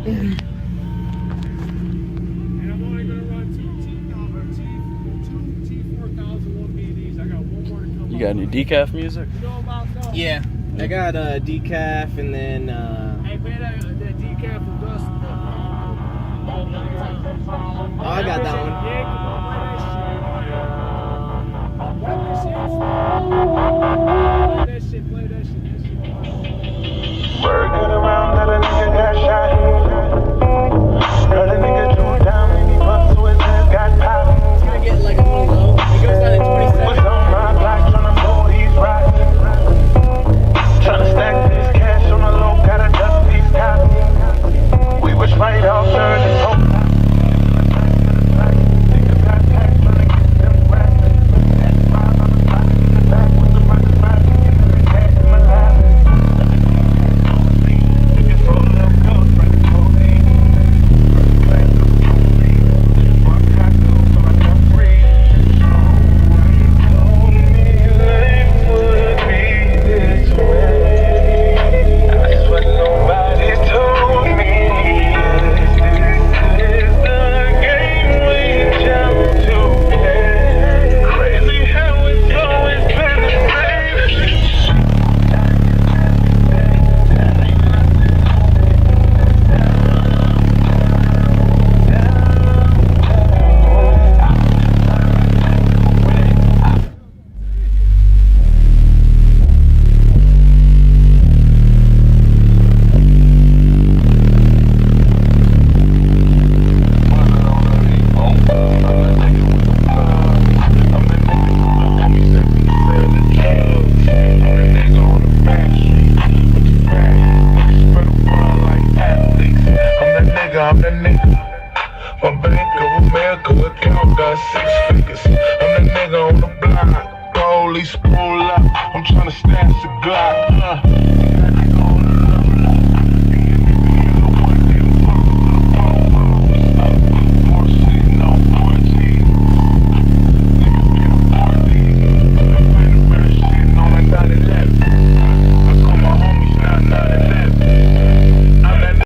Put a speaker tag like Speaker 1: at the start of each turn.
Speaker 1: And I'm only gonna run two T4001 BDs. I got one more to come.
Speaker 2: You got any decaf music?
Speaker 1: You know about that?
Speaker 3: Yeah, I got decaf and then.
Speaker 1: Hey man, that decaf from Dust.
Speaker 3: Oh, I got that one.
Speaker 1: Yeah, come on, play that shit. Play that shit.
Speaker 4: Working around, let a nigga got shot. Got a nigga drew down and he bumped to his head, got popped.
Speaker 3: It's gonna get like a 20 low. It goes down in 20
Speaker 4: Was
Speaker 3: seconds.
Speaker 4: on my block tryna move these rocks. Tryna stack this cash on the low, got a dust piece copy. We was right out there this whole niggas got taxed tryna get them racks. That's five on the block in the back with the rocket rock. Cash in my lap. Niggas rolling up guns, running codeine. Fuck tacos so I can breathe. Told me life would be this way. That's what nobody told me. This is the game we jump to play. Crazy how it's always been the same. I'm the nigga. My Bank of America account got 6 figures. I'm the nigga on the block. Police pull up. I'm tryna stash the Glock.